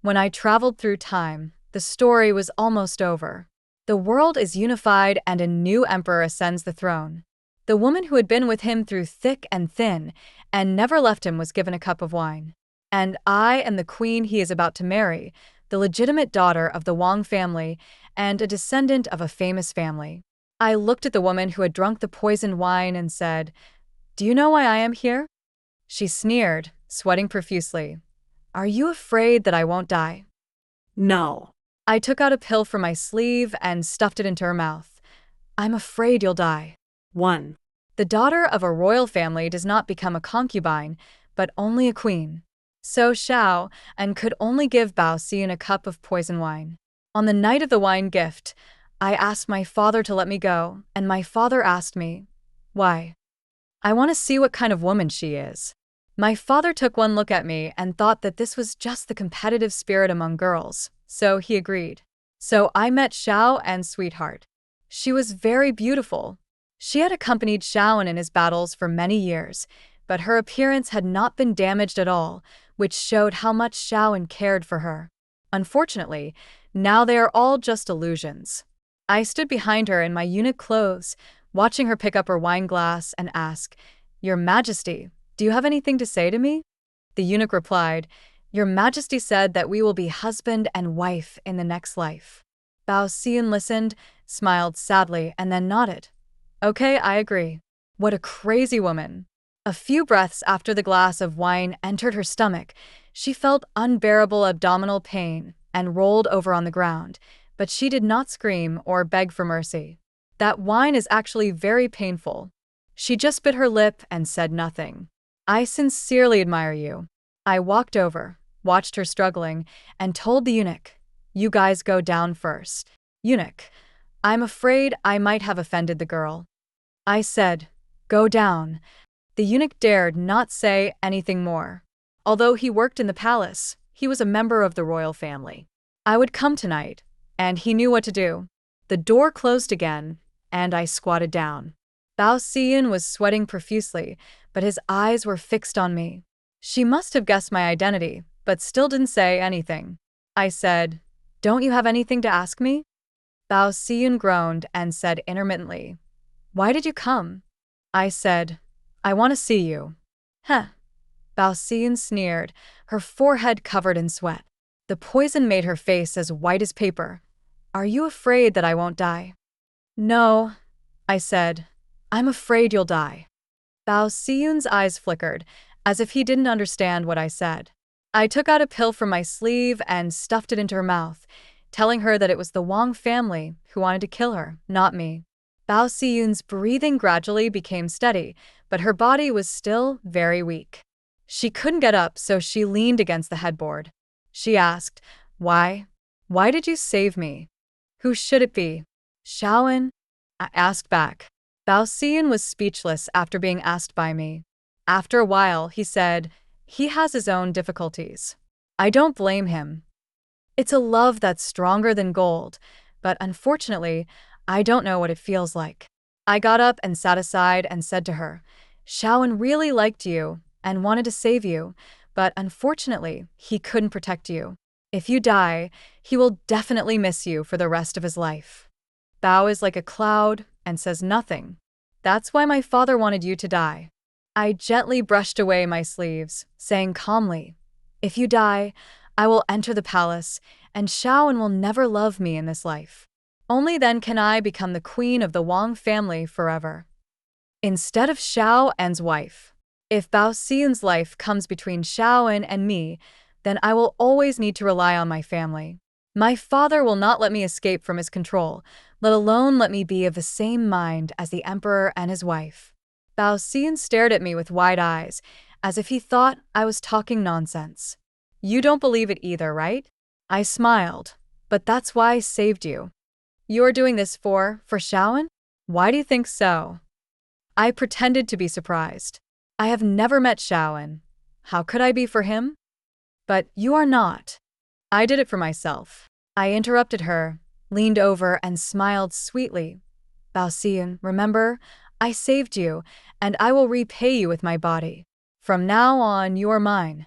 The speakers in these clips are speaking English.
When I traveled through time, the story was almost over. The world is unified and a new emperor ascends the throne. The woman who had been with him through thick and thin and never left him was given a cup of wine. And I am the queen he is about to marry, the legitimate daughter of the Wang family and a descendant of a famous family. I looked at the woman who had drunk the poisoned wine and said, "Do you know why I am here?" She sneered, sweating profusely. "Are you afraid that I won't die?" No. I took out a pill from my sleeve and stuffed it into her mouth. "I'm afraid you'll die." 1. The daughter of a royal family does not become a concubine, but only a queen. So Xiao and could only give Bao Xian a cup of poison wine. On the night of the wine gift, I asked my father to let me go, and my father asked me, "Why?" "I want to see what kind of woman she is." My father took one look at me and thought that this was just the competitive spirit among girls, so he agreed. So I met Xiao An's sweetheart. She was very beautiful. She had accompanied Xiao An in his battles for many years, but her appearance had not been damaged at all, which showed how much Xiao An cared for her. Unfortunately, now they are all just illusions. I stood behind her in my eunuch clothes, watching her pick up her wine glass and ask, "Your Majesty, do you have anything to say to me?" The eunuch replied, "Your Majesty said that we will be husband and wife in the next life." Bao Xian listened, smiled sadly, and then nodded. "Okay, I agree." What a crazy woman. A few breaths after the glass of wine entered her stomach, she felt unbearable abdominal pain and rolled over on the ground, but she did not scream or beg for mercy. "That wine is actually very painful." She just bit her lip and said nothing. "I sincerely admire you." I walked over, watched her struggling, and told the eunuch, "You guys go down first." Eunuch, "I'm afraid I might have offended the girl." I said, "Go down." The eunuch dared not say anything more. Although he worked in the palace, he was a member of the royal family. I would come tonight, and he knew what to do. The door closed again, and I squatted down. Bao Xian was sweating profusely, but his eyes were fixed on me. She must have guessed my identity, but still didn't say anything. I said, "Don't you have anything to ask me?" Bao Xian groaned and said intermittently, "Why did you come?" I said, "I want to see you." "Huh." Bao Xian sneered, her forehead covered in sweat. The poison made her face as white as paper. "Are you afraid that I won't die?" "No," I said. "I'm afraid you'll die." Bao Xian's eyes flickered, as if he didn't understand what I said. I took out a pill from my sleeve and stuffed it into her mouth, telling her that it was the Wang family who wanted to kill her, not me. Bao Xian's breathing gradually became steady, but her body was still very weak. She couldn't get up, so she leaned against the headboard. She asked, "Why? Why did you save me?" "Who should it be?" "Xiao An?" I asked back. Bao Xian was speechless after being asked by me. After a while, he said, "He has his own difficulties. I don't blame him. It's a love that's stronger than gold, but unfortunately, I don't know what it feels like." I got up and sat aside and said to her, "Xiao An really liked you and wanted to save you, but unfortunately, he couldn't protect you. If you die, he will definitely miss you for the rest of his life. Bao is like a cloud and says nothing. That's why my father wanted you to die." I gently brushed away my sleeves, saying calmly, "If you die, I will enter the palace, and Xiao An will never love me in this life. Only then can I become the queen of the Wang family forever, instead of Xiao An's wife. If Bao Xian's life comes between Xiao An and me, then I will always need to rely on my family. My father will not let me escape from his control, let alone let me be of the same mind as the emperor and his wife." Bao Xian stared at me with wide eyes, as if he thought I was talking nonsense. "You don't believe it either, right?" I smiled, "But that's why I saved you." "You are doing this for Xiao An? Why do you think so?" I pretended to be surprised. "I have never met Xiao An. How could I be for him?" "But you are not." "I did it for myself." I interrupted her, leaned over and smiled sweetly. "Bao Xian, remember, I saved you, and I will repay you with my body. From now on, you are mine."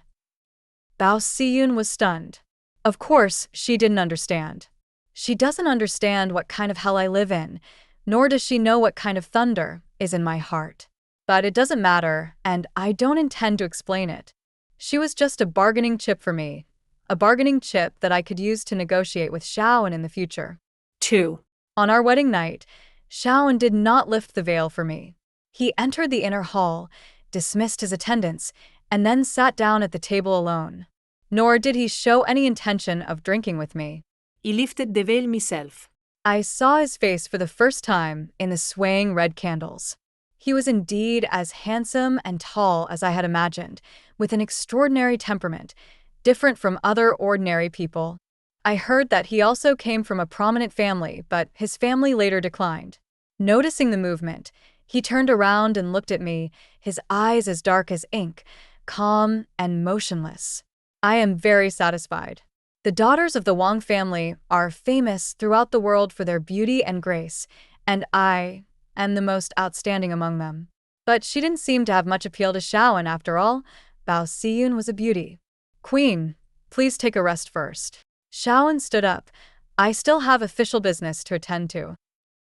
Bao Xian was stunned. Of course, she didn't understand. She doesn't understand what kind of hell I live in, nor does she know what kind of thunder is in my heart. But it doesn't matter, and I don't intend to explain it. She was just a bargaining chip for me, a bargaining chip that I could use to negotiate with Shaoan in the future. 2. On our wedding night, Shaoan did not lift the veil for me. He entered the inner hall, dismissed his attendants, and then sat down at the table alone. Nor did he show any intention of drinking with me. I lifted the veil myself. I saw his face for the first time in the swaying red candles. He was indeed as handsome and tall as I had imagined, with an extraordinary temperament, different from other ordinary people. I heard that he also came from a prominent family, but his family later declined. Noticing the movement, he turned around and looked at me, his eyes as dark as ink, calm and motionless. I am very satisfied. The daughters of the Wang family are famous throughout the world for their beauty and grace, and I am the most outstanding among them. But she didn't seem to have much appeal to Shaoan after all. Bao Siyun was a beauty. Queen, please take a rest first. Shaoan stood up. I still have official business to attend to.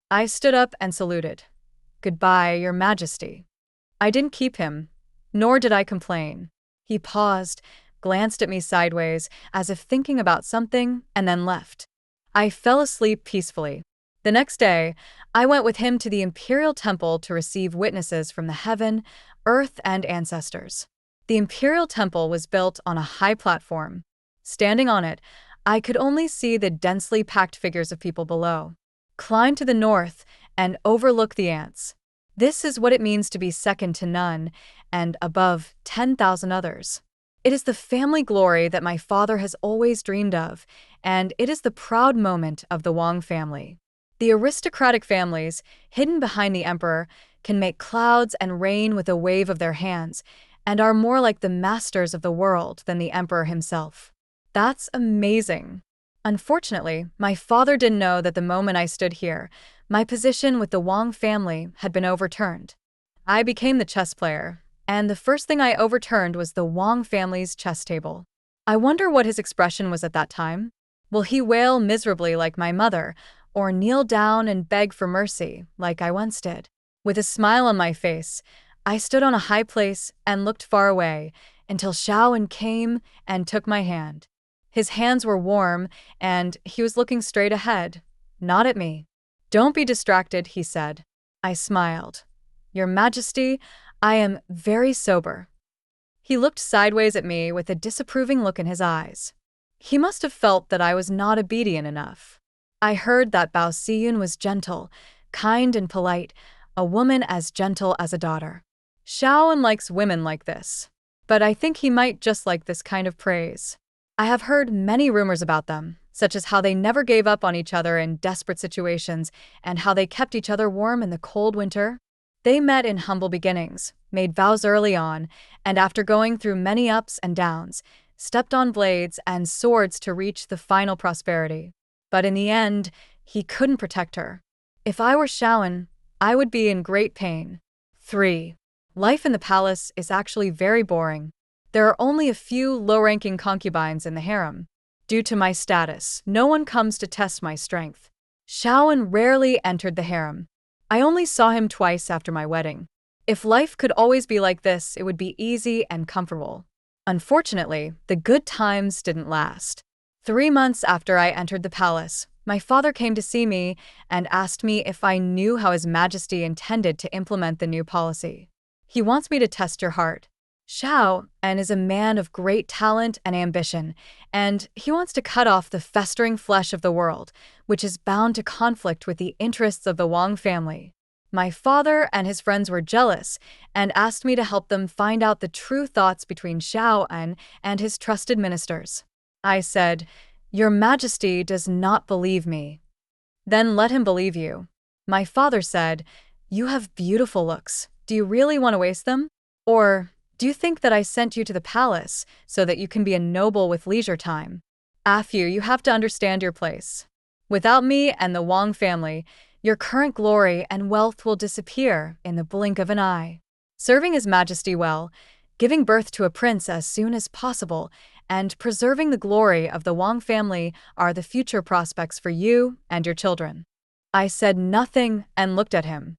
I stood up and saluted. Goodbye, Your Majesty. I didn't keep him, nor did I complain. He paused, glanced at me sideways, as if thinking about something, and then left. I fell asleep peacefully. The next day, I went with him to the imperial temple to receive witnesses from the heaven, earth, and ancestors. The imperial temple was built on a high platform. Standing on it, I could only see the densely packed figures of people below. Climb to the north and overlook the ants. This is what it means to be second to none and above 10,000 others. It is the family glory that my father has always dreamed of, and it is the proud moment of the Wang family. The aristocratic families, hidden behind the emperor, can make clouds and rain with a wave of their hands, and are more like the masters of the world than the emperor himself. That's amazing. Unfortunately, my father didn't know that the moment I stood here, my position with the Wang family had been overturned. I became the chess player, and the first thing I overturned was the Wang family's chess table. I wonder what his expression was at that time. Will he wail miserably like my mother, or kneel down and beg for mercy like I once did? With a smile on my face, I stood on a high place and looked far away until Shaoan came and took my hand. His hands were warm, and he was looking straight ahead, not at me. Don't be distracted, he said. I smiled. Your Majesty, I am very sober. He looked sideways at me with a disapproving look in his eyes. He must have felt that I was not obedient enough. I heard that Bao Siyun was gentle, kind and polite, a woman as gentle as a daughter. Shaoan likes women like this. But I think he might just like this kind of praise. I have heard many rumors about them, such as how they never gave up on each other in desperate situations and how they kept each other warm in the cold winter. They met in humble beginnings, made vows early on, and after going through many ups and downs, stepped on blades and swords to reach the final prosperity. But in the end, he couldn't protect her. If I were Shaoan, I would be in great pain. 3. Life in the palace is actually very boring. There are only a few low-ranking concubines in the harem. Due to my status, no one comes to test my strength. Shaoan rarely entered the harem. I only saw him twice after my wedding. If life could always be like this, it would be easy and comfortable. Unfortunately, the good times didn't last. 3 months after I entered the palace, my father came to see me and asked me if I knew how His Majesty intended to implement the new policy. He wants me to test your heart. Shaoan is a man of great talent and ambition, and he wants to cut off the festering flesh of the world, which is bound to conflict with the interests of the Wang family. My father and his friends were jealous and asked me to help them find out the true thoughts between Shaoan and his trusted ministers. I said, Your Majesty does not believe me. Then let him believe you. My father said, You have beautiful looks. Do you really want to waste them? Or do you think that I sent you to the palace so that you can be a noble with leisure time? Afu, you have to understand your place. Without me and the Wang family, your current glory and wealth will disappear in the blink of an eye. Serving His Majesty well, giving birth to a prince as soon as possible, and preserving the glory of the Wang family are the future prospects for you and your children. I said nothing and looked at him.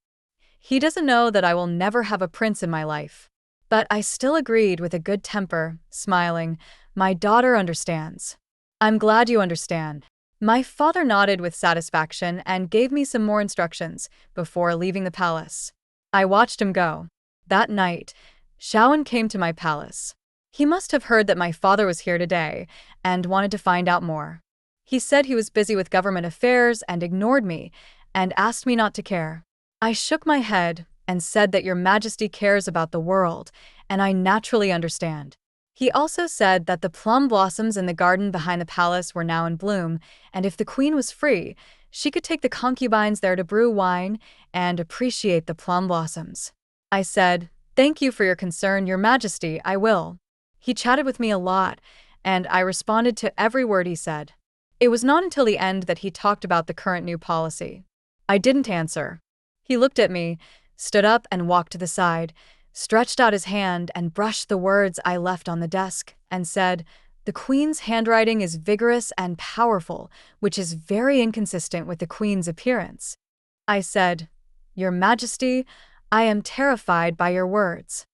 He doesn't know that I will never have a prince in my life. But I still agreed with a good temper, smiling. My daughter understands. I'm glad you understand. My father nodded with satisfaction and gave me some more instructions before leaving the palace. I watched him go. That night, Shaoan came to my palace. He must have heard that my father was here today and wanted to find out more. He said he was busy with government affairs and ignored me and asked me not to care. I shook my head and said that Your Majesty cares about the world, and I naturally understand. He also said that the plum blossoms in the garden behind the palace were now in bloom, and if the queen was free, she could take the concubines there to brew wine and appreciate the plum blossoms. I said, "Thank you for your concern, Your Majesty, I will." He chatted with me a lot, and I responded to every word he said. It was not until the end that he talked about the current new policy. I didn't answer. He looked at me, stood up and walked to the side, stretched out his hand and brushed the words I left on the desk, and said, "The Queen's handwriting is vigorous and powerful, which is very inconsistent with the Queen's appearance." I said, "Your Majesty, I am terrified by your words."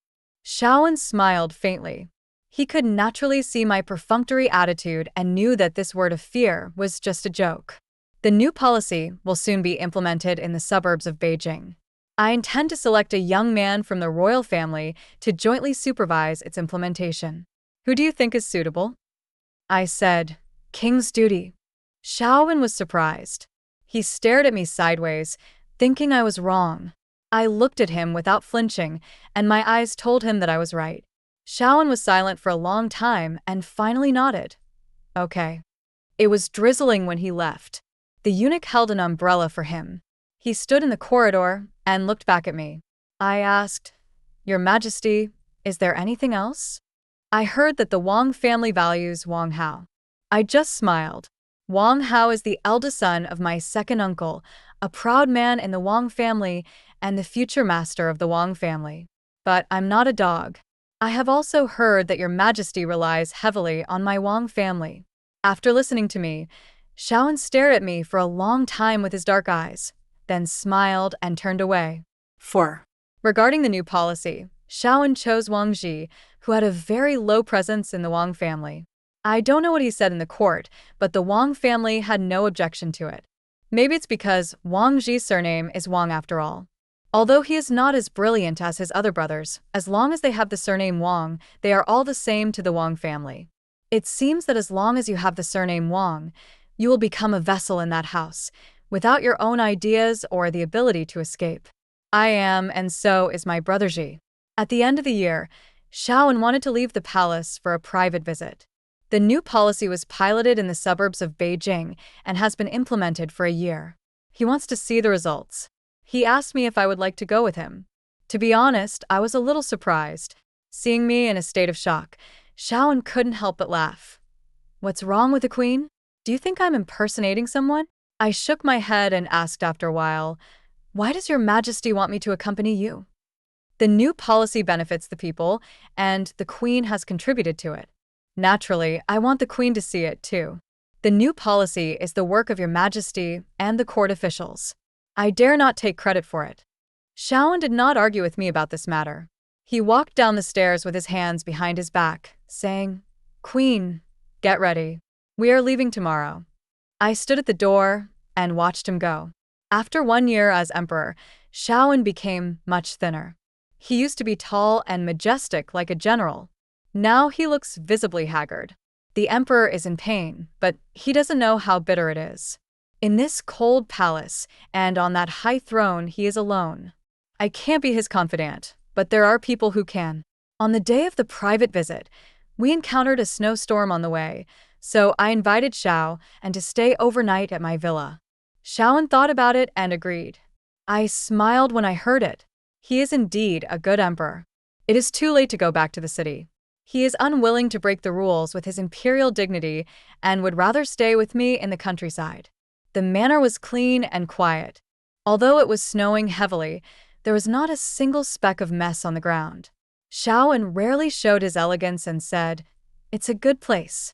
Shaoan smiled faintly. He could naturally see my perfunctory attitude and knew that this word of fear was just a joke. The new policy will soon be implemented in the suburbs of Beijing. I intend to select a young man from the royal family to jointly supervise its implementation. Who do you think is suitable? I said, "King's duty." Shaoan was surprised. He stared at me sideways, thinking I was wrong. I looked at him without flinching, and my eyes told him that I was right. Shaoan was silent for a long time and finally nodded. Okay. It was drizzling when he left. The eunuch held an umbrella for him. He stood in the corridor and looked back at me. I asked, "Your Majesty, is there anything else?" I heard that the Wang family values Wang Hao. I just smiled. Wang Hao is the eldest son of my second uncle, a proud man in the Wang family and the future master of the Wang family. But I'm not a dog. I have also heard that Your Majesty relies heavily on my Wang family. After listening to me, Shaoan stared at me for a long time with his dark eyes, then smiled and turned away. 4. Regarding the new policy, Shaoan chose Wang Ji, who had a very low presence in the Wang family. I don't know what he said in the court, but the Wang family had no objection to it. Maybe it's because Wang Ji's surname is Wang after all. Although he is not as brilliant as his other brothers, as long as they have the surname Wang, they are all the same to the Wang family. It seems that as long as you have the surname Wang, you will become a vessel in that house, without your own ideas or the ability to escape. I am, and so is my brother Ji. At the end of the year, Shaoan wanted to leave the palace for a private visit. The new policy was piloted in the suburbs of Beijing and has been implemented for a year. He wants to see the results. He asked me if I would like to go with him. To be honest, I was a little surprised. Seeing me in a state of shock, Shaoan couldn't help but laugh. "What's wrong with the queen? Do you think I'm impersonating someone?" I shook my head and asked after a while, "Why does Your Majesty want me to accompany you?" The new policy benefits the people, and the queen has contributed to it. Naturally, I want the queen to see it too. The new policy is the work of Your Majesty and the court officials. I dare not take credit for it. Shaoan did not argue with me about this matter. He walked down the stairs with his hands behind his back, saying, "Queen, get ready. We are leaving tomorrow." I stood at the door and watched him go. After 1 year as emperor, Shaoan became much thinner. He used to be tall and majestic like a general. Now he looks visibly haggard. The emperor is in pain, but he doesn't know how bitter it is. In this cold palace and on that high throne, he is alone. I can't be his confidant, but there are people who can. On the day of the private visit, we encountered a snowstorm on the way, so I invited Xiao and to stay overnight at my villa. Shaoan thought about it and agreed. I smiled when I heard it. He is indeed a good emperor. It is too late to go back to the city. He is unwilling to break the rules with his imperial dignity and would rather stay with me in the countryside. The manor was clean and quiet. Although it was snowing heavily, there was not a single speck of mess on the ground. Shaoan rarely showed his elegance and said, It's a good place.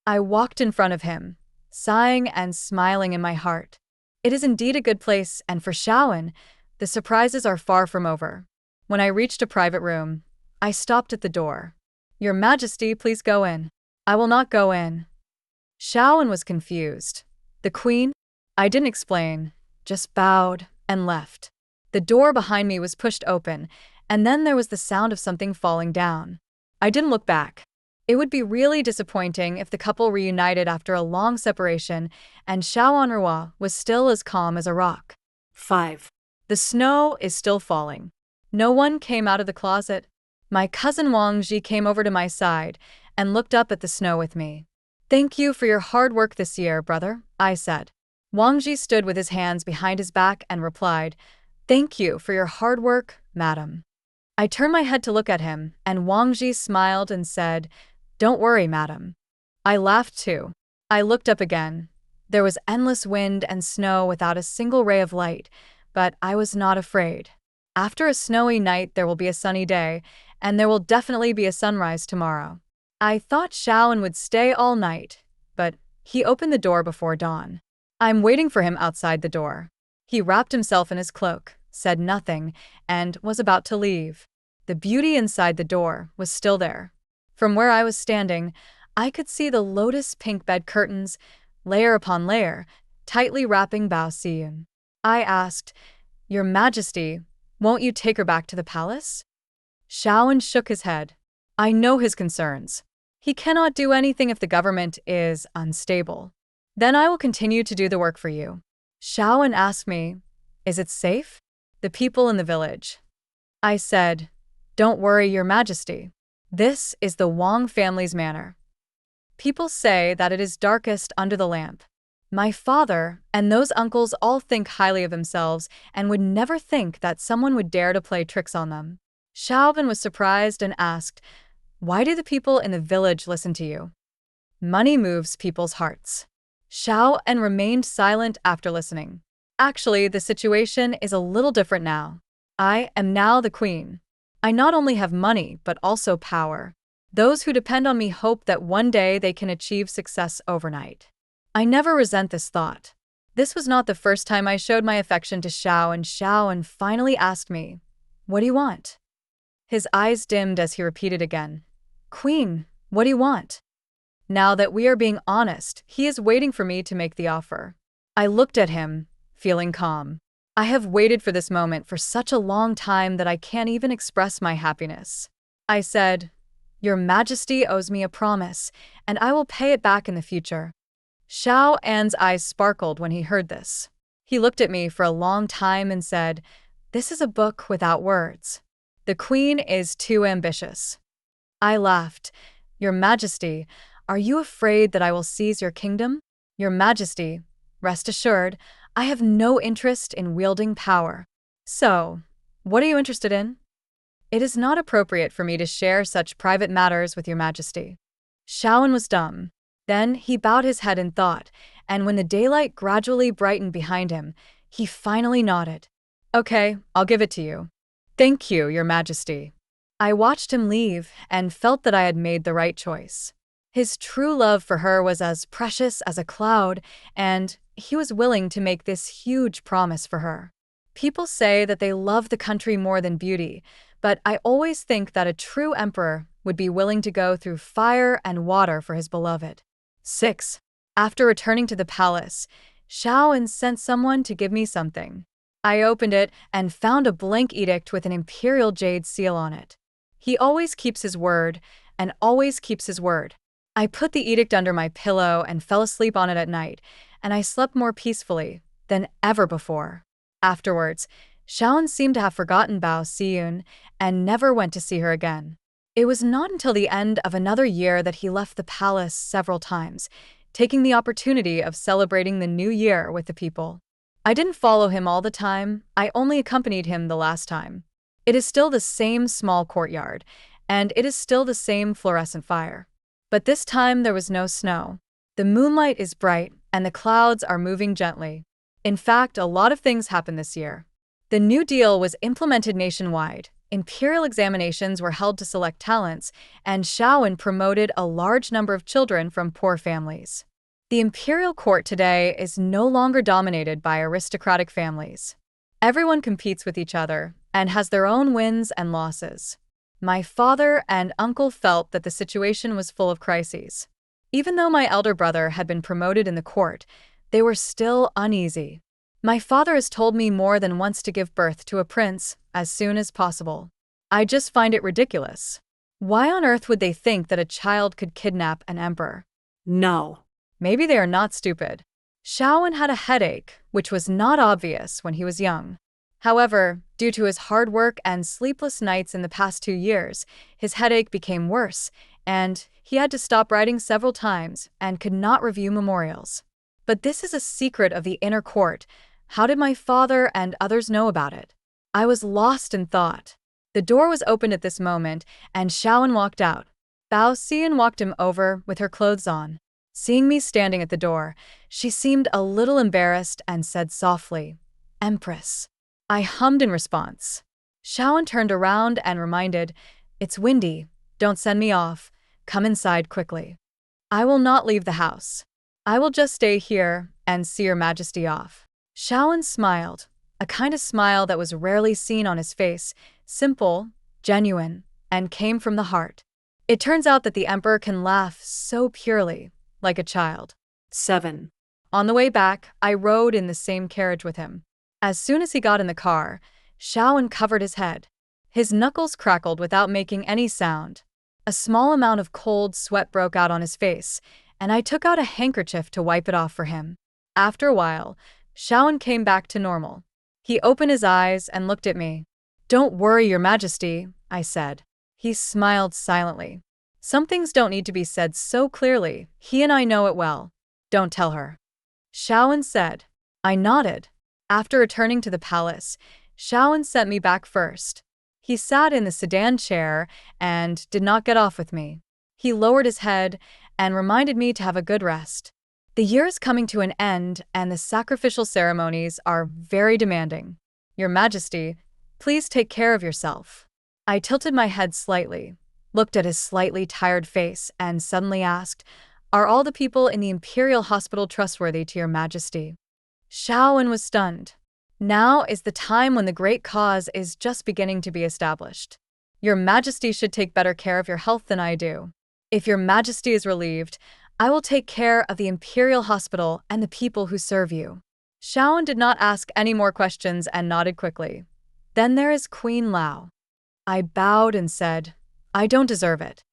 I walked in front of him, sighing and smiling in my heart. It is indeed a good place, and for Shaoan, the surprises are far from over. When I reached a private room, I stopped at the door. Your Majesty, please go in. I will not go in. Shaoan was confused. The Queen? I didn't explain, just bowed and left. The door behind me was pushed open, and then there was the sound of something falling down. I didn't look back. It would be really disappointing if the couple reunited after a long separation and Shaoan Roi was still as calm as a rock. 5. The snow is still falling. No one came out of the closet. My cousin Wang Ji came over to my side and looked up at the snow with me. Thank you for your hard work this year, brother, I said. Wang Ji stood with his hands behind his back and replied, Thank you for your hard work, madam. I turned my head to look at him, and Wang Ji smiled and said, Don't worry, madam. I laughed too. I looked up again. There was endless wind and snow without a single ray of light, but I was not afraid. After a snowy night, there will be a sunny day, and there will definitely be a sunrise tomorrow. I thought Shaoan would stay all night, but he opened the door before dawn. I'm waiting for him outside the door. He wrapped himself in his cloak, said nothing, and was about to leave. The beauty inside the door was still there. From where I was standing, I could see the lotus-pink bed curtains, layer upon layer, tightly wrapping Bao Siyun. I asked, Your Majesty, won't you take her back to the palace? Shaoan shook his head. I know his concerns. He cannot do anything if the government is unstable. Then I will continue to do the work for you. Shaoan asked me, Is it safe? The people in the village. I said, Don't worry, Your Majesty. This is the Wang family's manor. People say that it is darkest under the lamp. My father and those uncles all think highly of themselves and would never think that someone would dare to play tricks on them. Shaoban was surprised and asked, Why do the people in the village listen to you? Money moves people's hearts. Shaoan remained silent after listening. Actually, the situation is a little different now. I am now the queen. I not only have money, but also power. Those who depend on me hope that one day they can achieve success overnight. I never resent this thought. This was not the first time I showed my affection to Shaoan finally asked me, What do you want? His eyes dimmed as he repeated again, Queen, what do you want? Now that we are being honest, he is waiting for me to make the offer. I looked at him, feeling calm. I have waited for this moment for such a long time that I can't even express my happiness. I said, Your Majesty owes me a promise, and I will pay it back in the future. Shaoan's eyes sparkled when he heard this. He looked at me for a long time and said, This is a book without words. The queen is too ambitious. I laughed. Your Majesty, are you afraid that I will seize your kingdom? Your Majesty, rest assured, I have no interest in wielding power. So, what are you interested in? It is not appropriate for me to share such private matters with Your Majesty. Shaoan was dumb. Then he bowed his head in thought, and when the daylight gradually brightened behind him, he finally nodded. Okay, I'll give it to you. Thank you, Your Majesty. I watched him leave and felt that I had made the right choice. His true love for her was as precious as a cloud, and he was willing to make this huge promise for her. People say that they love the country more than beauty, but I always think that a true emperor would be willing to go through fire and water for his beloved. 6. After returning to the palace, Shaoan sent someone to give me something. I opened it and found a blank edict with an imperial jade seal on it. He always keeps his word, and always keeps his word. I put the edict under my pillow and fell asleep on it at night, and I slept more peacefully than ever before. Afterwards, Shaoan seemed to have forgotten Bao Siyun and never went to see her again. It was not until the end of another year that he left the palace several times, taking the opportunity of celebrating the new year with the people. I didn't follow him all the time, I only accompanied him the last time. It is still the same small courtyard, and it is still the same fluorescent fire. But this time there was no snow. The moonlight is bright, and the clouds are moving gently. In fact, a lot of things happened this year. The New Deal was implemented nationwide, Imperial examinations were held to select talents, and Shaoan promoted a large number of children from poor families. The imperial court today is no longer dominated by aristocratic families. Everyone competes with each other and has their own wins and losses. My father and uncle felt that the situation was full of crises. Even though my elder brother had been promoted in the court, they were still uneasy. My father has told me more than once to give birth to a prince as soon as possible. I just find it ridiculous. Why on earth would they think that a child could kidnap an emperor? No. Maybe they are not stupid. Shaoan had a headache, which was not obvious when he was young. However, due to his hard work and sleepless nights in the past 2 years, his headache became worse, and he had to stop writing several times and could not review memorials. But this is a secret of the inner court. How did my father and others know about it? I was lost in thought. The door was opened at this moment, and Shaoan walked out. Bao Xian walked him over with her clothes on. Seeing me standing at the door, she seemed a little embarrassed and said softly, "Empress." I hummed in response. Shaoan turned around and reminded, "It's windy. Don't send me off. Come inside quickly." "I will not leave the house. I will just stay here and see your majesty off." Shaoan smiled, a kind of smile that was rarely seen on his face, simple, genuine, and came from the heart. It turns out that the emperor can laugh so purely, like a child. 7. On the way back, I rode in the same carriage with him. As soon as he got in the car, Shaoan covered his head. His knuckles crackled without making any sound. A small amount of cold sweat broke out on his face, and I took out a handkerchief to wipe it off for him. After a while, Shaoan came back to normal. He opened his eyes and looked at me. "Don't worry, Your Majesty," I said. He smiled silently. "Some things don't need to be said so clearly. He and I know it well. Don't tell her." Shaoan said. I nodded. After returning to the palace, Shaoan sent me back first. He sat in the sedan chair and did not get off with me. He lowered his head and reminded me to have a good rest. The year is coming to an end, and the sacrificial ceremonies are very demanding. Your Majesty, please take care of yourself. I tilted my head slightly, looked at his slightly tired face, and suddenly asked, "Are all the people in the imperial hospital trustworthy to Your Majesty?" Shaoan was stunned. Now is the time when the great cause is just beginning to be established. Your Majesty should take better care of your health than I do. If Your Majesty is relieved, I will take care of the imperial hospital and the people who serve you. Shaoan did not ask any more questions and nodded quickly. Then there is Queen Lao. I bowed and said, "I don't deserve it."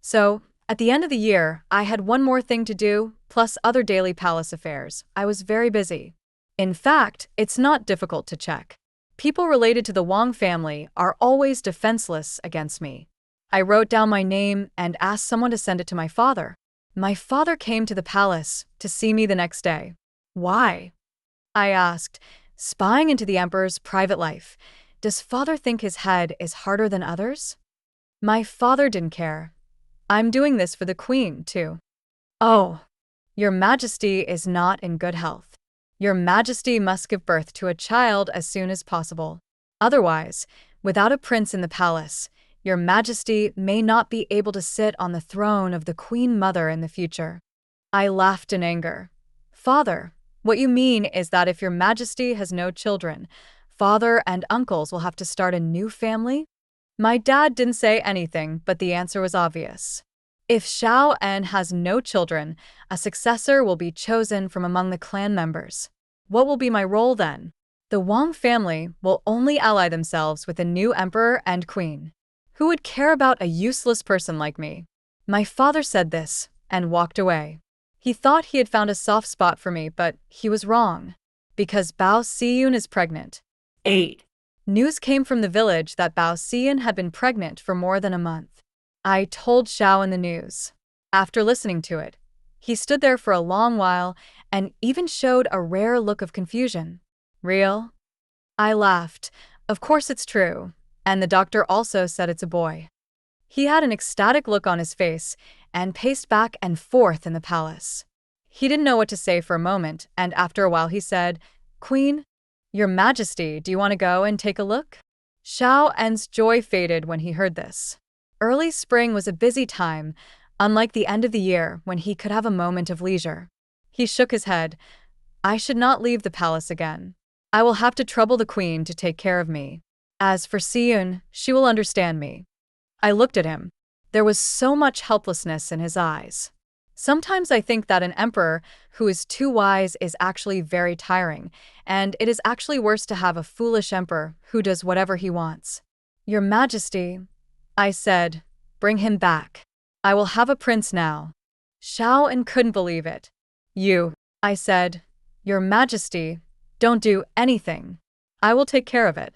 So, at the end of the year, I had one more thing to do, plus other daily palace affairs. I was very busy. In fact, it's not difficult to check. People related to the Wang family are always defenseless against me. I wrote down my name and asked someone to send it to my father. My father came to the palace to see me the next day. Why? I asked, spying into the emperor's private life. Does father think his head is harder than others? My father didn't care. I'm doing this for the queen, too. Oh, Your Majesty is not in good health. Your Majesty must give birth to a child as soon as possible. Otherwise, without a prince in the palace, Your Majesty may not be able to sit on the throne of the Queen Mother in the future. I laughed in anger. Father, what you mean is that if Your Majesty has no children, father and uncles will have to start a new family? My dad didn't say anything, but the answer was obvious. If Shaoan has no children, a successor will be chosen from among the clan members. What will be my role then? The Wang family will only ally themselves with a new emperor and queen. Who would care about a useless person like me? My father said this and walked away. He thought he had found a soft spot for me, but he was wrong. Because Bao Xian is pregnant. 8. News came from the village that Bao Xian had been pregnant for more than a month. I told Shaoan the news. After listening to it, he stood there for a long while and even showed a rare look of confusion. Real? I laughed. Of course it's true. And the doctor also said it's a boy. He had an ecstatic look on his face and paced back and forth in the palace. He didn't know what to say for a moment, and after a while he said, "Queen, Your Majesty, do you want to go and take a look?" Xiao En's joy faded when he heard this. Early spring was a busy time, unlike the end of the year when he could have a moment of leisure. He shook his head. I should not leave the palace again. I will have to trouble the queen to take care of me. As for Siyun, she will understand me. I looked at him. There was so much helplessness in his eyes. Sometimes I think that an emperor who is too wise is actually very tiring, and it is actually worse to have a foolish emperor who does whatever he wants. Your Majesty, I said, bring him back. I will have a prince now. Xiao En couldn't believe it. You, I said, Your Majesty, don't do anything. I will take care of it.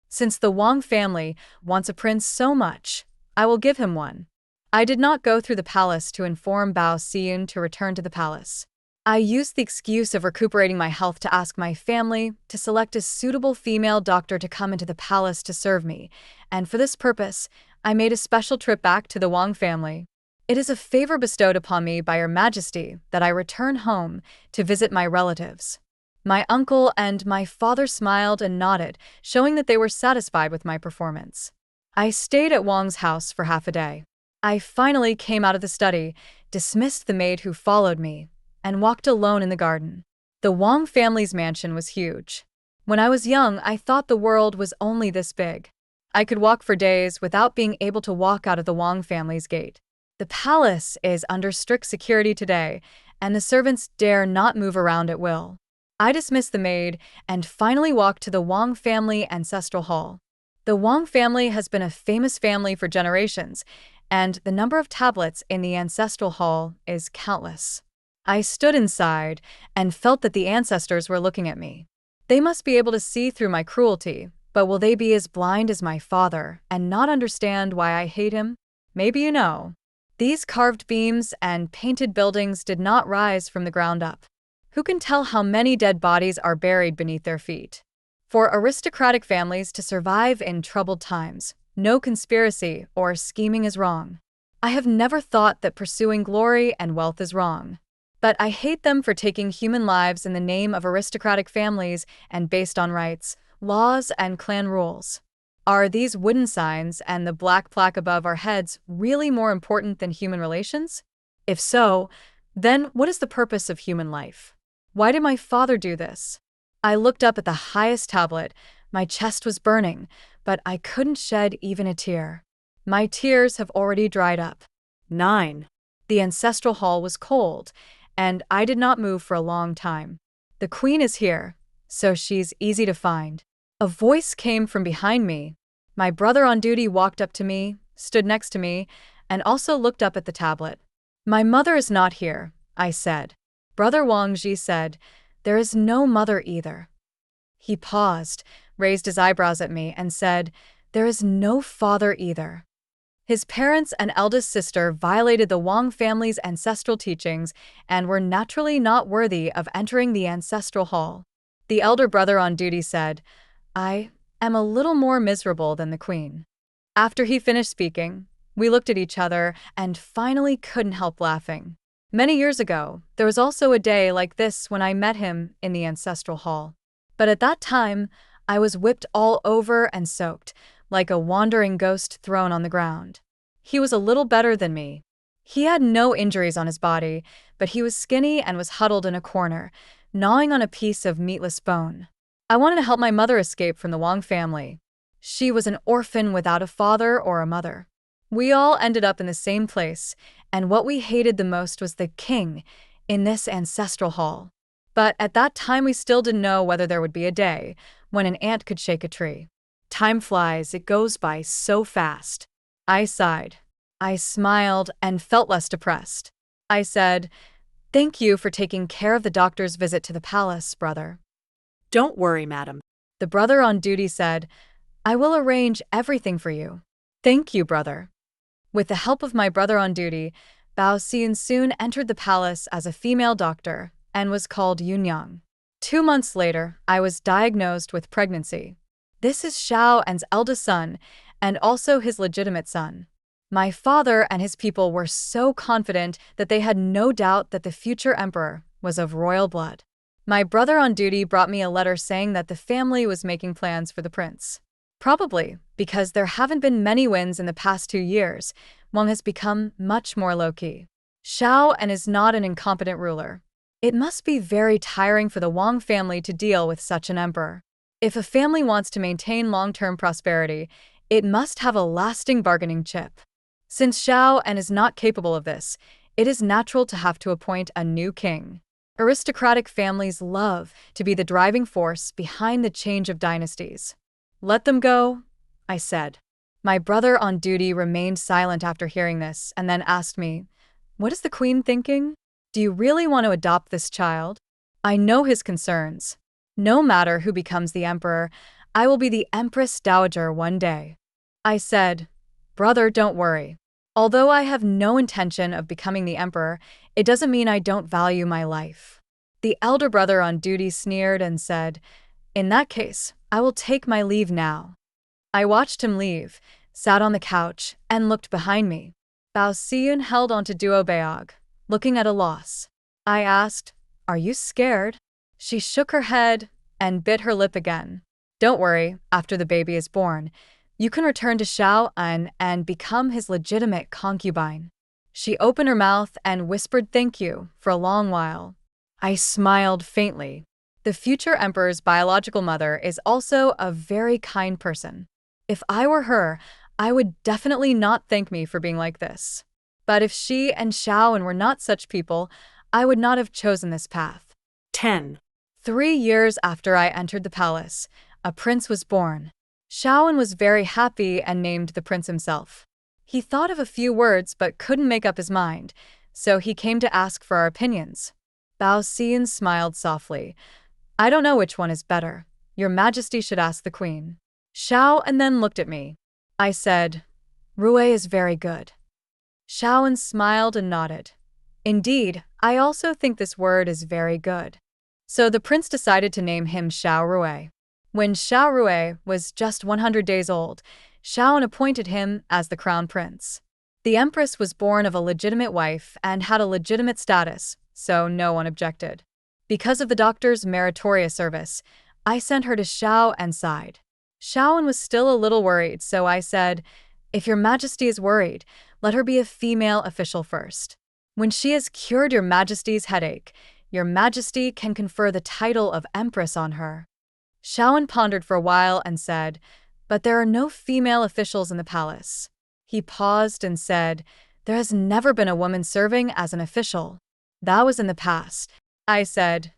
Since the Wang family wants a prince so much, I will give him one. I did not go through the palace to inform Bao Xiyun to return to the palace. I used the excuse of recuperating my health to ask my family to select a suitable female doctor to come into the palace to serve me, and for this purpose, I made a special trip back to the Wang family. It is a favor bestowed upon me by Your Majesty that I return home to visit my relatives. My uncle and my father smiled and nodded, showing that they were satisfied with my performance. I stayed at Wang's house for half a day. I finally came out of the study, dismissed the maid who followed me, and walked alone in the garden. The Wang family's mansion was huge. When I was young, I thought the world was only this big. I could walk for days without being able to walk out of the Wang family's gate. The palace is under strict security today, and the servants dare not move around at will. I dismissed the maid and finally walked to the Wang family ancestral hall. The Wang family has been a famous family for generations, and the number of tablets in the ancestral hall is countless. I stood inside and felt that the ancestors were looking at me. They must be able to see through my cruelty, but will they be as blind as my father and not understand why I hate him? Maybe you know. These carved beams and painted buildings did not rise from the ground up. Who can tell how many dead bodies are buried beneath their feet? For aristocratic families to survive in troubled times, no conspiracy or scheming is wrong. I have never thought that pursuing glory and wealth is wrong. But I hate them for taking human lives in the name of aristocratic families and based on rights, laws, and clan rules. Are these wooden signs and the black plaque above our heads really more important than human relations? If so, then what is the purpose of human life? Why did my father do this? I looked up at the highest tablet. My chest was burning, but I couldn't shed even a tear. My tears have already dried up. 9. The ancestral hall was cold, and I did not move for a long time. The queen is here, so she's easy to find. A voice came from behind me. My brother on duty walked up to me, stood next to me, and also looked up at the tablet. My mother is not here, I said. Brother Wang Ji said, there is no mother either. He paused, raised his eyebrows at me, and said, there is no father either. His parents and eldest sister violated the Wang family's ancestral teachings and were naturally not worthy of entering the ancestral hall. The elder brother on duty said, I am a little more miserable than the queen. After he finished speaking, we looked at each other and finally couldn't help laughing. Many years ago, there was also a day like this when I met him in the ancestral hall. But at that time, I was whipped all over and soaked, like a wandering ghost thrown on the ground. He was a little better than me. He had no injuries on his body, but he was skinny and was huddled in a corner, gnawing on a piece of meatless bone. I wanted to help my mother escape from the Wang family. She was an orphan without a father or a mother. We all ended up in the same place, and what we hated the most was the king in this ancestral hall. But at that time we still didn't know whether there would be a day when an ant could shake a tree. Time flies, it goes by so fast. I sighed. I smiled and felt less depressed. I said, thank you for taking care of the doctor's visit to the palace, brother. Don't worry, madam. The brother on duty said, I will arrange everything for you. Thank you, brother. With the help of my brother on duty, Bao Xian soon entered the palace as a female doctor and was called Yunyang. 2 months later, I was diagnosed with pregnancy. This is Xiao En's eldest son, and also his legitimate son. My father and his people were so confident that they had no doubt that the future emperor was of royal blood. My brother on duty brought me a letter saying that the family was making plans for the prince. Probably, because there haven't been many wins in the past 2 years, Wang has become much more low-key. Xiao and is not an incompetent ruler. It must be very tiring for the Wang family to deal with such an emperor. If a family wants to maintain long-term prosperity, it must have a lasting bargaining chip. Since Xiao and is not capable of this, it is natural to have to appoint a new king. Aristocratic families love to be the driving force behind the change of dynasties. Let them go, I said. My brother on duty remained silent after hearing this and then asked me, "What is the queen thinking? Do you really want to adopt this child?" I know his concerns. No matter who becomes the emperor, I will be the empress dowager one day. I said, "Brother, don't worry. Although I have no intention of becoming the emperor, it doesn't mean I don't value my life." The elder brother on duty sneered and said, "In that case, I will take my leave now." I watched him leave, sat on the couch, and looked behind me. Bao Xiyun held onto Duo Beog, looking at a loss. I asked, "Are you scared?" She shook her head and bit her lip again. "Don't worry, after the baby is born, you can return to Xiao An and become his legitimate concubine." She opened her mouth and whispered thank you for a long while. I smiled faintly. The future emperor's biological mother is also a very kind person. If I were her, I would definitely not thank me for being like this. But if she and Xiaoan were not such people, I would not have chosen this path. 10. 3 years after I entered the palace, a prince was born. Xiaoan was very happy and named the prince himself. He thought of a few words but couldn't make up his mind, so he came to ask for our opinions. Bao Xiyun smiled softly. "I don't know which one is better. Your Majesty should ask the queen." Xiaoan then looked at me. I said, "Rue is very good." Xiaoan smiled and nodded. "Indeed, I also think this word is very good." So the prince decided to name him Xiao Rue. When Xiao Rue was just 100 days old, Xiaoan appointed him as the crown prince. The empress was born of a legitimate wife and had a legitimate status, so no one objected. Because of the doctor's meritorious service, I sent her to Xiao An's side. Xiaoan was still a little worried, so I said, "If your Majesty is worried, let her be a female official first. When she has cured your Majesty's headache, your Majesty can confer the title of empress on her." Xiaoan pondered for a while and said, "But there are no female officials in the palace." He paused and said, "There has never been a woman serving as an official. That was in the past." I said,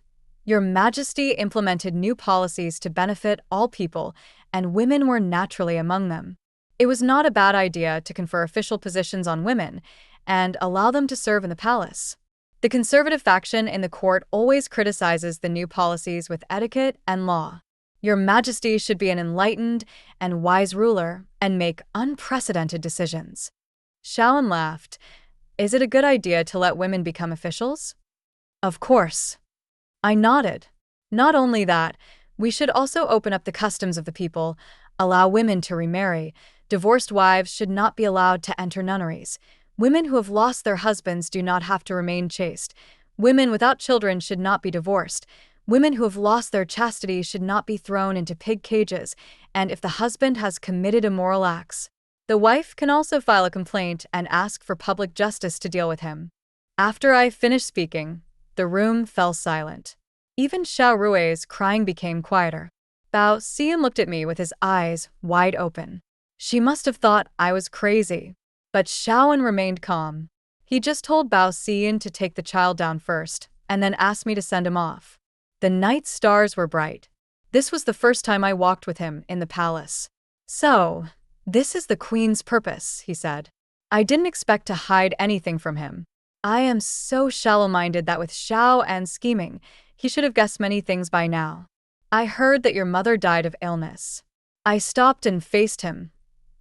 "Your Majesty implemented new policies to benefit all people, and women were naturally among them. It was not a bad idea to confer official positions on women and allow them to serve in the palace." The conservative faction in the court always criticizes the new policies with etiquette and law. Your Majesty should be an enlightened and wise ruler and make unprecedented decisions. Xiaoan laughed. "Is it a good idea to let women become officials?" "Of course." I nodded. "Not only that, we should also open up the customs of the people, allow women to remarry. Divorced wives should not be allowed to enter nunneries. Women who have lost their husbands do not have to remain chaste. Women without children should not be divorced. Women who have lost their chastity should not be thrown into pig cages, and if the husband has committed immoral acts, the wife can also file a complaint and ask for public justice to deal with him." After I finished speaking, the room fell silent. Even Xiao Rue's crying became quieter. Bao Xiyun looked at me with his eyes wide open. She must have thought I was crazy. But Xiaoan remained calm. He just told Bao Xiyun to take the child down first, and then asked me to send him off. The night stars were bright. This was the first time I walked with him in the palace. "So, this is the queen's purpose," he said. I didn't expect to hide anything from him. I am so shallow-minded that with Xiao and scheming, he should have guessed many things by now. "I heard that your mother died of illness." I stopped and faced him.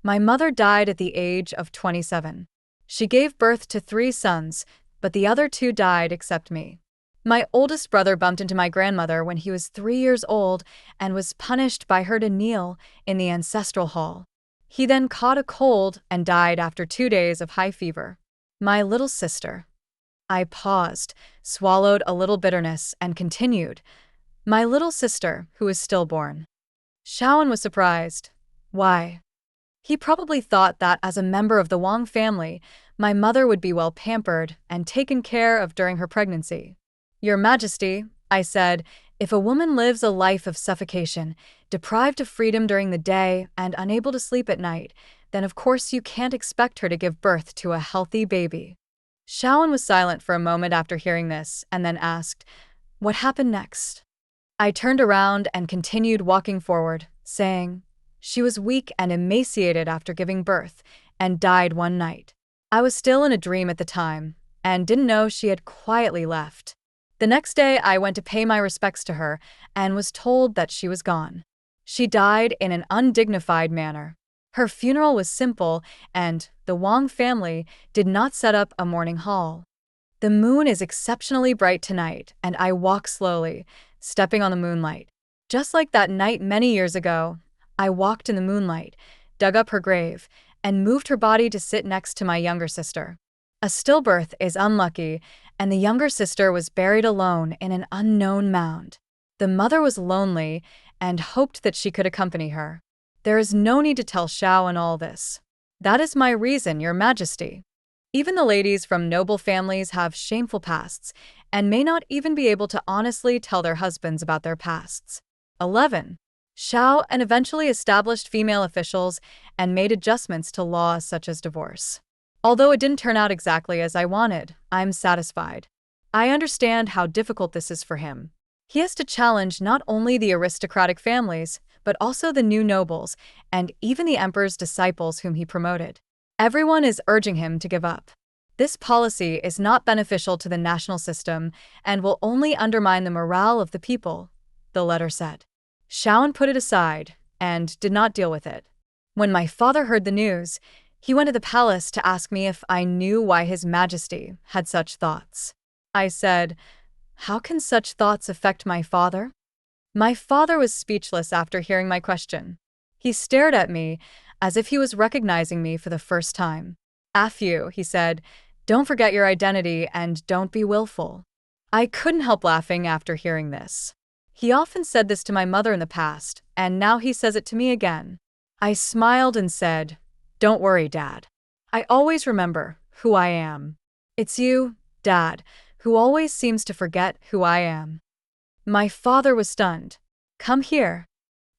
My mother died at the age of 27. She gave birth to 3 sons, but the other 2 died except me. My oldest brother bumped into my grandmother when he was 3 years old and was punished by her to kneel in the ancestral hall. He then caught a cold and died after 2 days of high fever. My little sister. I paused, swallowed a little bitterness, and continued. My little sister, who is stillborn. Xiaoan was surprised. Why? He probably thought that as a member of the Wang family, my mother would be well pampered and taken care of during her pregnancy. Your Majesty, I said, if a woman lives a life of suffocation, deprived of freedom during the day and unable to sleep at night, then of course you can't expect her to give birth to a healthy baby. Shaoan was silent for a moment after hearing this and then asked, "What happened next?" I turned around and continued walking forward, saying, "She was weak and emaciated after giving birth and died one night. I was still in a dream at the time and didn't know she had quietly left. The next day I went to pay my respects to her and was told that she was gone. She died in an undignified manner. Her funeral was simple and the Wang family did not set up a mourning hall. The moon is exceptionally bright tonight and I walk slowly, stepping on the moonlight. Just like that night many years ago, I walked in the moonlight, dug up her grave, and moved her body to sit next to my younger sister. A stillbirth is unlucky, and the younger sister was buried alone in an unknown mound. The mother was lonely and hoped that she could accompany her. There is no need to tell Shaoan all this. That is my reason, Your Majesty. Even the ladies from noble families have shameful pasts and may not even be able to honestly tell their husbands about their pasts. 11. Shaoan eventually established female officials and made adjustments to laws such as divorce. Although it didn't turn out exactly as I wanted, I'm satisfied. I understand how difficult this is for him. He has to challenge not only the aristocratic families, but also the new nobles and even the emperor's disciples whom he promoted. Everyone is urging him to give up. This policy is not beneficial to the national system and will only undermine the morale of the people, the letter said. Shaoan put it aside and did not deal with it. When my father heard the news, he went to the palace to ask me if I knew why His Majesty had such thoughts. I said, "How can such thoughts affect my father?" My father was speechless after hearing my question. He stared at me as if he was recognizing me for the first time. "Afyu," he said, "don't forget your identity and don't be willful." I couldn't help laughing after hearing this. He often said this to my mother in the past, and now he says it to me again. I smiled and said, "Don't worry, Dad. I always remember who I am. It's you, Dad, who always seems to forget who I am." My father was stunned. "Come here,"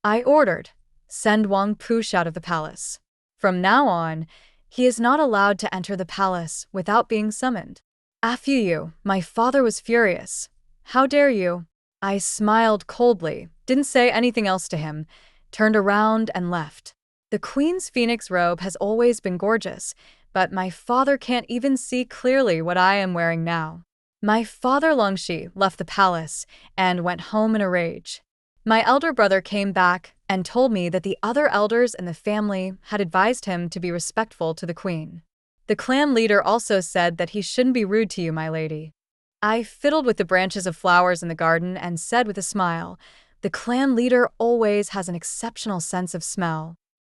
I ordered. "Send Wang Push out of the palace. From now on, he is not allowed to enter the palace without being summoned." "Afyu," my father was furious. "How dare you?" I smiled coldly, didn't say anything else to him, turned around and left. The queen's phoenix robe has always been gorgeous, but my father can't even see clearly what I am wearing now. My father Longxi left the palace and went home in a rage. My elder brother came back and told me that the other elders in the family had advised him to be respectful to the queen. The clan leader also said that he shouldn't be rude to you, my lady. I fiddled with the branches of flowers in the garden and said with a smile, "The clan leader always has an exceptional sense of smell."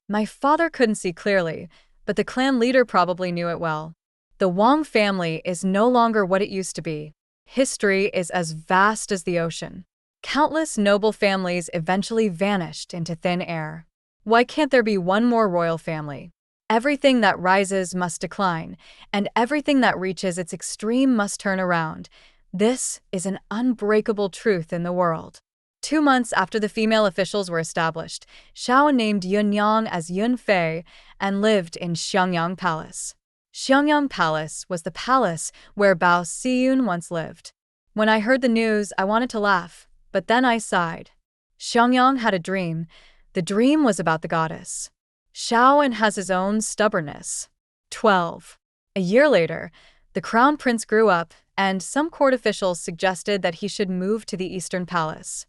My father couldn't see clearly, but the clan leader probably knew it well. The Wang family is no longer what it used to be. History is as vast as the ocean. Countless noble families eventually vanished into thin air. Why can't there be one more royal family? Everything that rises must decline, and everything that reaches its extreme must turn around. This is an unbreakable truth in the world. 2 months after the female officials were established, Shaoan named Yunyang as Yunfei and lived in Xiangyang Palace. Xiangyang Palace was the palace where Bao Xiyun once lived. When I heard the news, I wanted to laugh, but then I sighed. Xiangyang had a dream. The dream was about the goddess. Shaoan has his own stubbornness. 12. A year later, the crown prince grew up, and some court officials suggested that he should move to the Eastern Palace.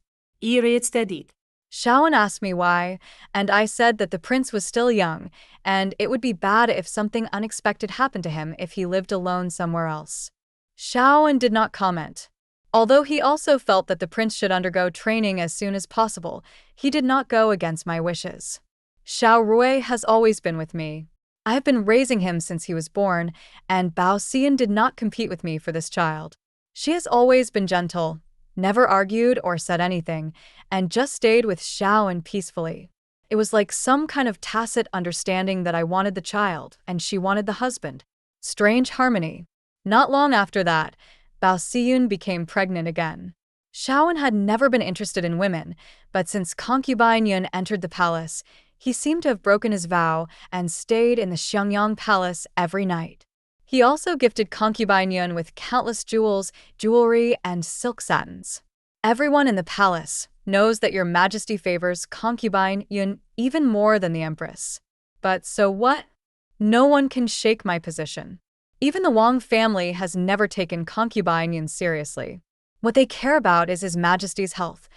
Shaoan asked me why, and I said that the prince was still young, and it would be bad if something unexpected happened to him if he lived alone somewhere else. Shaoan did not comment. Although he also felt that the prince should undergo training as soon as possible, he did not go against my wishes. Xiao Rui has always been with me. I have been raising him since he was born, and Bao Xian did not compete with me for this child. She has always been gentle, never argued or said anything, and just stayed with Shaoan peacefully. It was like some kind of tacit understanding that I wanted the child and she wanted the husband. Strange harmony. Not long after that, Bao Siyun became pregnant again. Shaoan had never been interested in women, but since concubine Yun entered the palace, he seemed to have broken his vow and stayed in the Xiangyang palace every night. He also gifted concubine Yun with countless jewels, jewelry, and silk satins. Everyone in the palace knows that your majesty favors concubine Yun even more than the empress. But so what? No one can shake my position. Even the Wang family has never taken concubine Yun seriously. What they care about is His Majesty's health,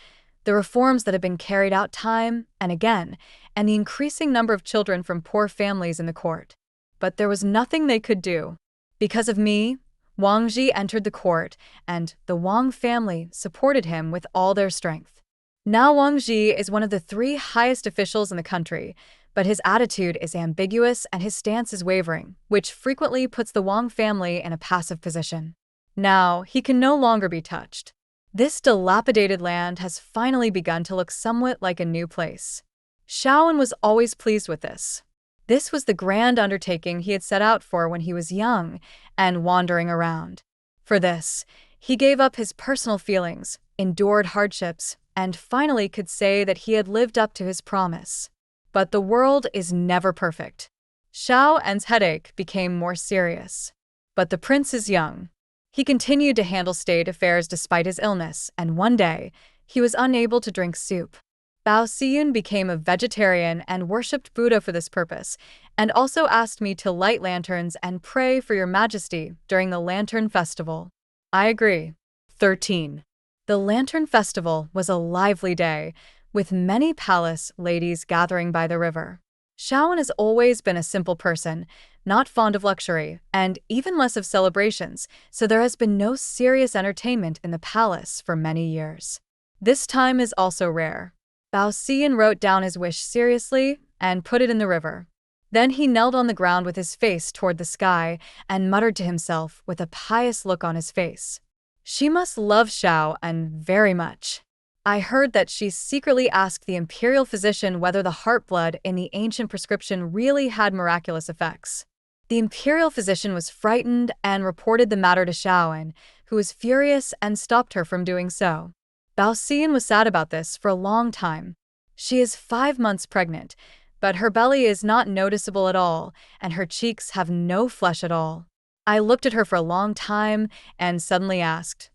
the reforms that have been carried out time and again, and the increasing number of children from poor families in the court. But there was nothing they could do. Because of me, Wang Ji entered the court, and the Wang family supported him with all their strength. Now Wang Ji is one of the 3 highest officials in the country, but his attitude is ambiguous and his stance is wavering, which frequently puts the Wang family in a passive position. Now, he can no longer be touched. This dilapidated land has finally begun to look somewhat like a new place. Shaoan was always pleased with this. This was the grand undertaking he had set out for when he was young and wandering around. For this, he gave up his personal feelings, endured hardships, and finally could say that he had lived up to his promise. But the world is never perfect. Shaoan's headache became more serious. But the prince is young. He continued to handle state affairs despite his illness, and one day, he was unable to drink soup. Bao Siyun became a vegetarian and worshipped Buddha for this purpose, and also asked me to light lanterns and pray for your majesty during the Lantern Festival. I agree. 13. The Lantern Festival was a lively day, with many palace ladies gathering by the river. Shaoan has always been a simple person, not fond of luxury, and even less of celebrations, so there has been no serious entertainment in the palace for many years. This time is also rare. Bao Siyun wrote down his wish seriously and put it in the river. Then he knelt on the ground with his face toward the sky and muttered to himself with a pious look on his face. She must love Shaoan very much. I heard that she secretly asked the imperial physician whether the heart blood in the ancient prescription really had miraculous effects. The imperial physician was frightened and reported the matter to Shaoan, who was furious and stopped her from doing so. Bao Siyun was sad about this for a long time. She is 5 months pregnant, but her belly is not noticeable at all, and her cheeks have no flesh at all. I looked at her for a long time and suddenly asked,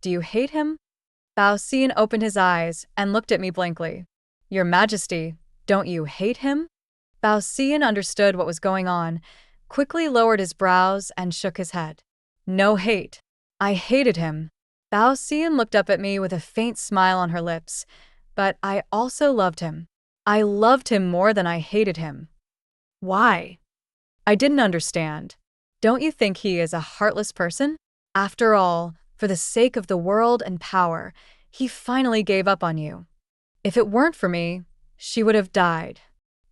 "Do you hate him?" Bao Siyun opened his eyes and looked at me blankly. "Your Majesty, don't you hate him?" Bao Siyun understood what was going on, quickly lowered his brows and shook his head. "No hate. I hated him." Bao Siyun looked up at me with a faint smile on her lips, but I also loved him. I loved him more than I hated him. Why? I didn't understand. Don't you think he is a heartless person? After all, for the sake of the world and power, he finally gave up on you. If it weren't for me, she would have died.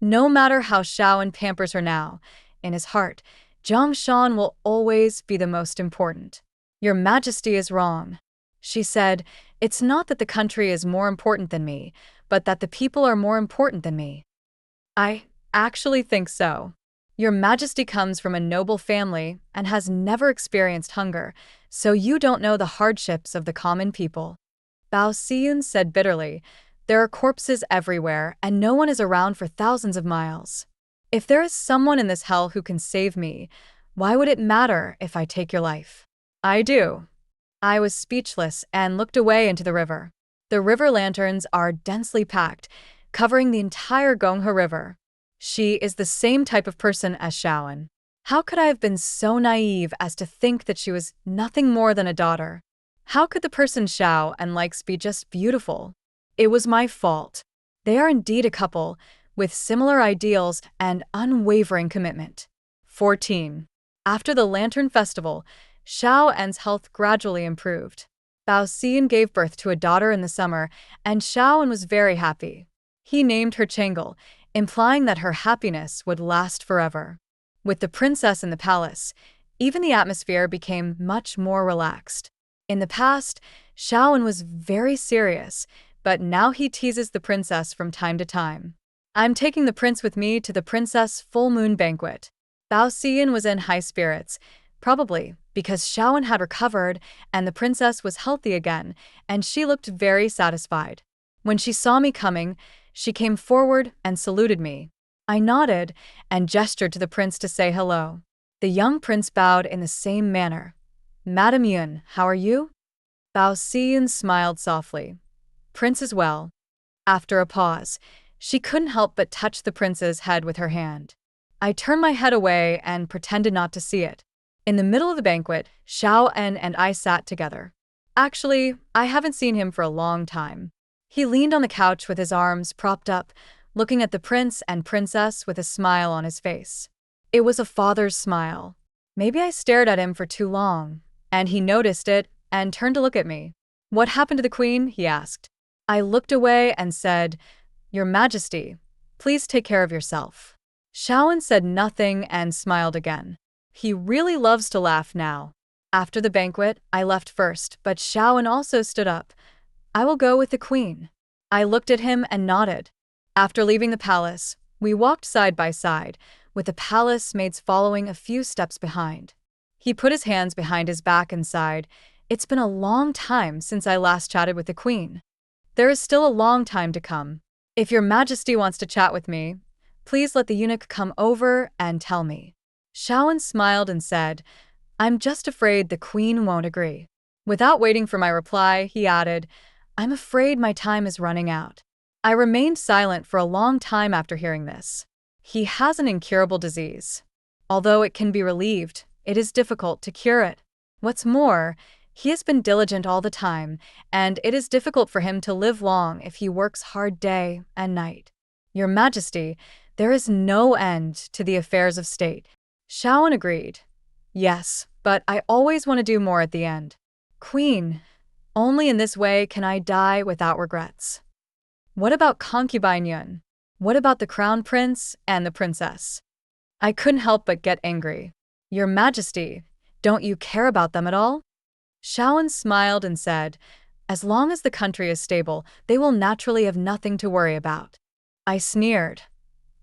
No matter how Shaoan pampers her now, in his heart, Zhang Shan will always be the most important. Your Majesty is wrong. She said, "It's not that the country is more important than me, but that the people are more important than me." I actually think so. Your Majesty comes from a noble family and has never experienced hunger, so you don't know the hardships of the common people. Bao Siyun said bitterly, "There are corpses everywhere and no one is around for thousands of miles. If there is someone in this hell who can save me, why would it matter if I take your life?" I do. I was speechless and looked away into the river. The river lanterns are densely packed, covering the entire Gonghe River. She is the same type of person as Shaoan. How could I have been so naive as to think that she was nothing more than a daughter? How could the person Shaoan likes be just beautiful? It was my fault. They are indeed a couple, with similar ideals and unwavering commitment. 14. After the Lantern Festival, Shaoan's health gradually improved. Bao Siyun gave birth to a daughter in the summer, and Shaoan was very happy. He named her Changel, implying that her happiness would last forever. With the princess in the palace, even the atmosphere became much more relaxed. In the past, Shaoan was very serious, but now he teases the princess from time to time. I'm taking the prince with me to the princess full moon banquet. Bao Xian was in high spirits, probably because Shaoan had recovered and the princess was healthy again, and she looked very satisfied. When she saw me coming, she came forward and saluted me. I nodded and gestured to the prince to say hello. The young prince bowed in the same manner. Madam Yun, how are you? Bao Xian smiled softly. Prince is well. After a pause, she couldn't help but touch the prince's head with her hand. I turned my head away and pretended not to see it. In the middle of the banquet, Xiao En and I sat together. Actually, I haven't seen him for a long time. He leaned on the couch with his arms propped up, looking at the prince and princess with a smile on his face. It was a father's smile. Maybe I stared at him for too long, and he noticed it and turned to look at me. What happened to the queen? He asked. I looked away and said, Your Majesty, please take care of yourself. Shaoan said nothing and smiled again. He really loves to laugh now. After the banquet, I left first, but Shaoan also stood up. I will go with the queen. I looked at him and nodded. After leaving the palace, we walked side by side, with the palace maids following a few steps behind. He put his hands behind his back and sighed. It's been a long time since I last chatted with the queen. There is still a long time to come. If your majesty wants to chat with me, please let the eunuch come over and tell me. Shaoan smiled and said, I'm just afraid the queen won't agree. Without waiting for my reply, he added, I'm afraid my time is running out. I remained silent for a long time after hearing this. He has an incurable disease. Although it can be relieved, it is difficult to cure it. What's more, he has been diligent all the time, and it is difficult for him to live long if he works hard day and night. Your Majesty, there is no end to the affairs of state. Shaoan agreed. Yes, but I always want to do more at the end. Queen, only in this way can I die without regrets. What about concubine Yun? What about the crown prince and the princess? I couldn't help but get angry. Your Majesty, don't you care about them at all? Shaoan smiled and said, As long as the country is stable, they will naturally have nothing to worry about. I sneered.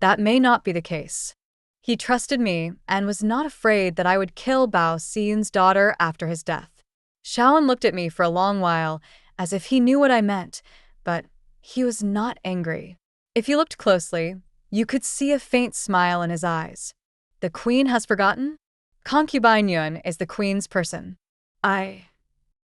That may not be the case. He trusted me and was not afraid that I would kill Bao Xian's daughter after his death. Shaoan looked at me for a long while, as if he knew what I meant, but he was not angry. If you looked closely, you could see a faint smile in his eyes. The queen has forgotten? Concubine Yun is the queen's person.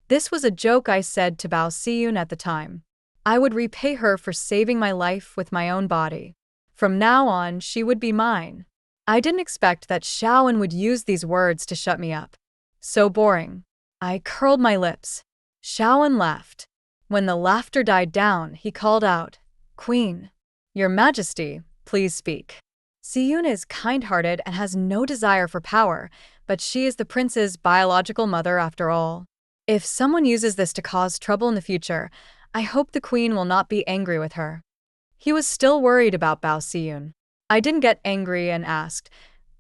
This was a joke I said to Bao Xian at the time. I would repay her for saving my life with my own body. From now on, she would be mine. I didn't expect that Shaoan would use these words to shut me up. So boring. I curled my lips. Shaoan laughed. When the laughter died down, he called out, Queen, Your Majesty, please speak. Siyun is kind-hearted and has no desire for power, but she is the prince's biological mother after all. If someone uses this to cause trouble in the future, I hope the queen will not be angry with her. He was still worried about Bao Xian. I didn't get angry and asked,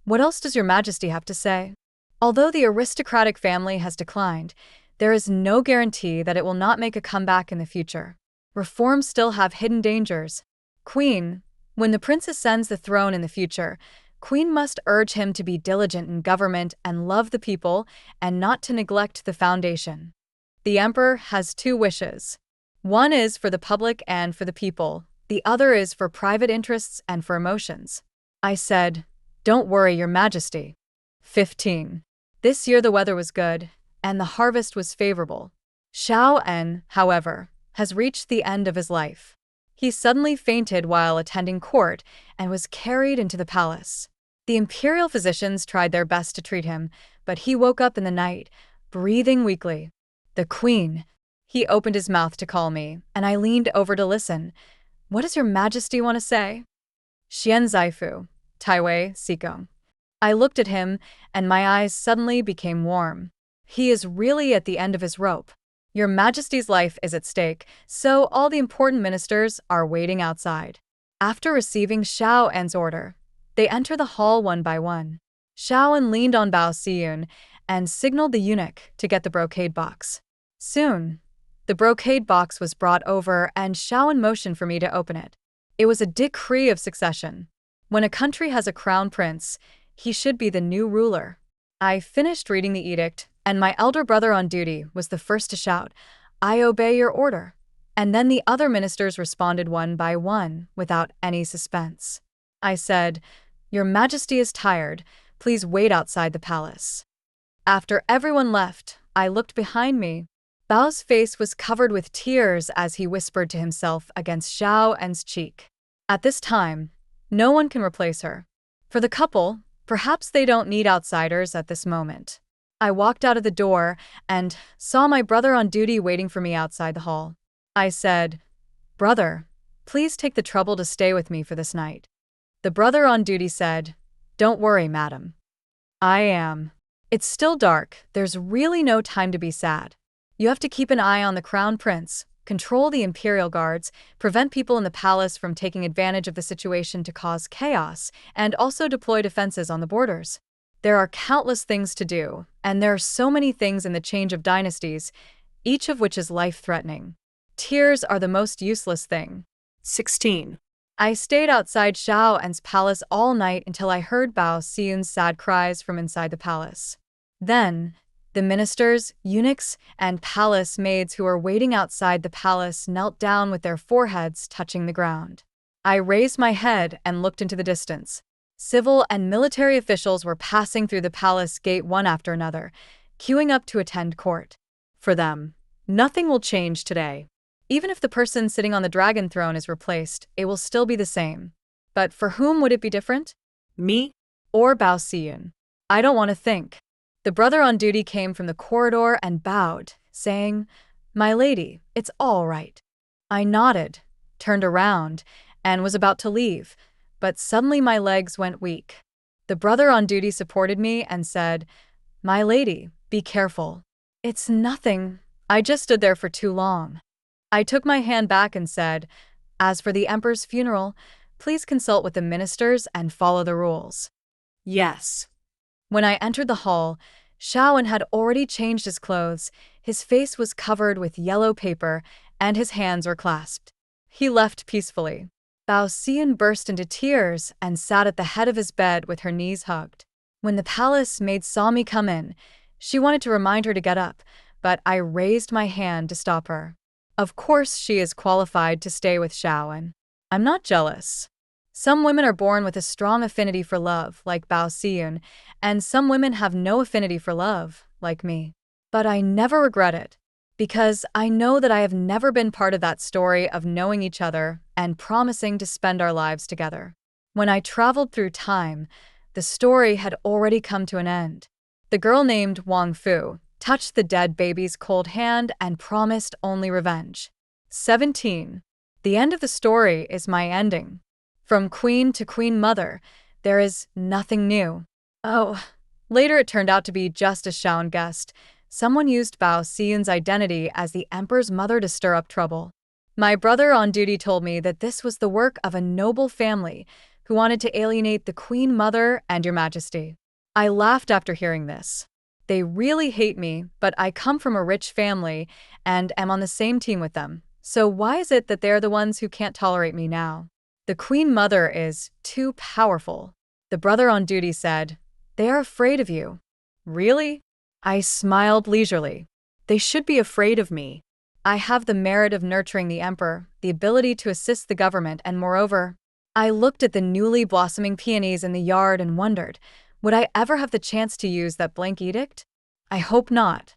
What else does Your Majesty have to say? Although the aristocratic family has declined, there is no guarantee that it will not make a comeback in the future. Reforms still have hidden dangers. Queen, when the prince ascends the throne in the future, Queen must urge him to be diligent in government and love the people and not to neglect the foundation. The emperor has two wishes. One is for the public and for the people. The other is for private interests and for emotions. I said, Don't worry, Your Majesty. 15. This year the weather was good, and the harvest was favorable. Xiao En, however, has reached the end of his life. He suddenly fainted while attending court and was carried into the palace. The imperial physicians tried their best to treat him, but he woke up in the night, breathing weakly. The queen. He opened his mouth to call me, and I leaned over to listen. What does Your Majesty want to say? Xian Zaifu, Taiwei, Sikong. I looked at him, and my eyes suddenly became warm. He is really at the end of his rope. Your Majesty's life is at stake, so all the important ministers are waiting outside. After receiving Xiao En's order, they enter the hall one by one. Xiao En leaned on Bao Xian and signaled the eunuch to get the brocade box. Soon, the brocade box was brought over and Xiao En motioned for me to open it. It was a decree of succession. When a country has a crown prince, he should be the new ruler. I finished reading the edict, and my elder brother on duty was the first to shout, "I obey your order." And then the other ministers responded one by one, without any suspense. I said, "Your Majesty is tired. Please wait outside the palace." After everyone left, I looked behind me. Bao's face was covered with tears as he whispered to himself against Xiao En's cheek. At this time, no one can replace her. For the couple, perhaps they don't need outsiders at this moment. I walked out of the door and saw my brother on duty waiting for me outside the hall. I said, "Brother, please take the trouble to stay with me for this night." The brother on duty said, "Don't worry, madam. I am. It's still dark, there's really no time to be sad. You have to keep an eye on the crown prince, control the imperial guards, prevent people in the palace from taking advantage of the situation to cause chaos, and also deploy defenses on the borders. There are countless things to do, and there are so many things in the change of dynasties, each of which is life-threatening. Tears are the most useless thing." 16. I stayed outside Xiao En's palace all night until I heard Bao Xiyun's sad cries from inside the palace. Then, the ministers, eunuchs, and palace maids who were waiting outside the palace knelt down with their foreheads touching the ground. I raised my head and looked into the distance. Civil and military officials were passing through the palace gate one after another, queuing up to attend court. For them, nothing will change today. Even if the person sitting on the dragon throne is replaced, it will still be the same. But for whom would it be different? Me? Or Bao Xiyun? I don't want to think. The brother on duty came from the corridor and bowed, saying, "My lady, it's all right." I nodded, turned around, and was about to leave, but suddenly my legs went weak. The brother on duty supported me and said, "My lady, be careful." "It's nothing. I just stood there for too long." I took my hand back and said, "As for the emperor's funeral, please consult with the ministers and follow the rules." Yes. When I entered the hall, Xiao En had already changed his clothes, his face was covered with yellow paper, and his hands were clasped. He left peacefully. Bao Xiyun burst into tears and sat at the head of his bed with her knees hugged. When the palace maid saw me come in, she wanted to remind her to get up, but I raised my hand to stop her. Of course she is qualified to stay with Xiao En. I'm not jealous. Some women are born with a strong affinity for love, like Bao Xiyun, and some women have no affinity for love, like me. But I never regret it, because I know that I have never been part of that story of knowing each other and promising to spend our lives together. When I traveled through time, the story had already come to an end. The girl named Wang Fu touched the dead baby's cold hand and promised only revenge. 17. The end of the story is my ending. From queen to queen mother, there is nothing new. Oh, later it turned out to be just as Xiao En guessed. Someone used Bao Xiyun's identity as the emperor's mother to stir up trouble. My brother on duty told me that this was the work of a noble family who wanted to alienate the queen mother and your majesty. I laughed after hearing this. They really hate me, but I come from a rich family and am on the same team with them. So why is it that they're the ones who can't tolerate me now? The queen mother is too powerful. The brother on duty said, "They are afraid of you." Really? I smiled leisurely. They should be afraid of me. I have the merit of nurturing the emperor, the ability to assist the government, and moreover, I looked at the newly blossoming peonies in the yard and wondered, would I ever have the chance to use that blank edict? I hope not.